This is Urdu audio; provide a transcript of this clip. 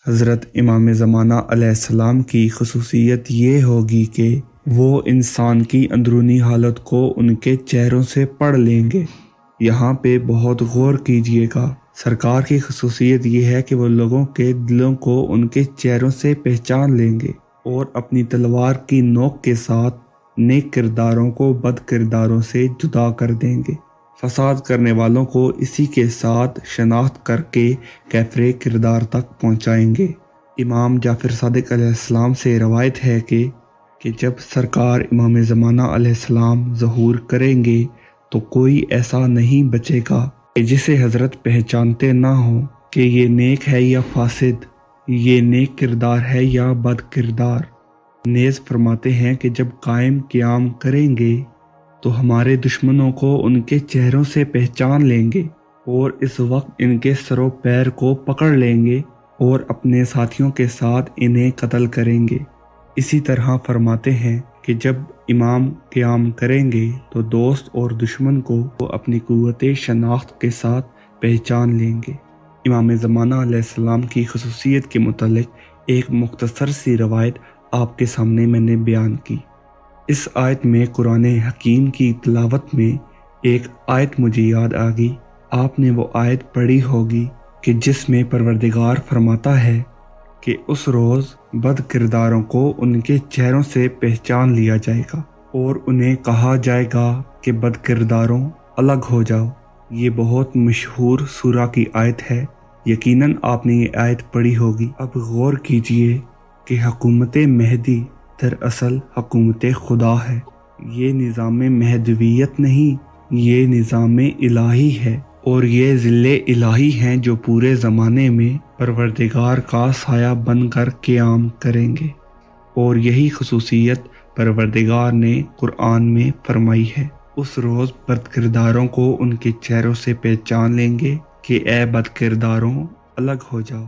حضرت امام زمانہ علیہ السلام کی خصوصیت یہ ہوگی کہ وہ انسان کی اندرونی حالت کو ان کے چہروں سے پڑھ لیں گے۔ یہاں پہ بہت غور کیجئے گا۔ سرکار کی خصوصیت یہ ہے کہ وہ لوگوں کے دلوں کو ان کے چہروں سے پہچان لیں گے اور اپنی تلوار کی نوک کے ساتھ نیک کرداروں کو بد کرداروں سے جدا کر دیں گے۔ فساد کرنے والوں کو اسی کے ساتھ شناخت کر کے کیفر کردار تک پہنچائیں گے۔ امام جعفر صادق علیہ السلام سے روایت ہے کہ جب سرکار امام زمانہ علیہ السلام ظہور کریں گے تو کوئی ایسا نہیں بچے گا کہ جسے حضرت پہچانتے نہ ہوں کہ یہ نیک ہے یا فاسد، یہ نیک کردار ہے یا بد کردار۔ نیز فرماتے ہیں کہ جب قائم قیام کریں گے تو ہمارے دشمنوں کو ان کے چہروں سے پہچان لیں گے اور اس وقت ان کے سر و پیر کو پکڑ لیں گے اور اپنے ساتھیوں کے ساتھ انہیں قتل کریں گے۔ اسی طرح فرماتے ہیں کہ جب امام قیام کریں گے تو دوست اور دشمن کو اپنی قوت شناخت کے ساتھ پہچان لیں گے۔ امام زمانہ علیہ السلام کی خصوصیت کے متعلق ایک مختصر سی روایت آپ کے سامنے میں نے بیان کی۔ اس آیت میں قرآن حکیم کی تلاوت میں ایک آیت مجھے یاد آ گئی۔ آپ نے وہ آیت پڑھی ہوگی کہ جس میں پروردگار فرماتا ہے کہ اس روز بد کرداروں کو ان کے چہروں سے پہچان لیا جائے گا اور انہیں کہا جائے گا کہ بد کرداروں الگ ہو جاؤ۔ یہ بہت مشہور سورہ کی آیت ہے، یقیناً آپ نے یہ آیت پڑھی ہوگی۔ اب غور کیجئے کہ حکومت مہدی دراصل حکومت خدا ہے۔ یہ نظام مہدویت نہیں، یہ نظام الہی ہے اور یہ ذل الہی ہیں جو پورے زمانے میں پروردگار کا سایہ بن کر قیام کریں گے، اور یہی خصوصیت پروردگار نے قرآن میں فرمائی ہے۔ اس روز بد کرداروں کو ان کے چہروں سے پہچان لیں گے کہ اے بد کرداروں الگ ہو جاؤ۔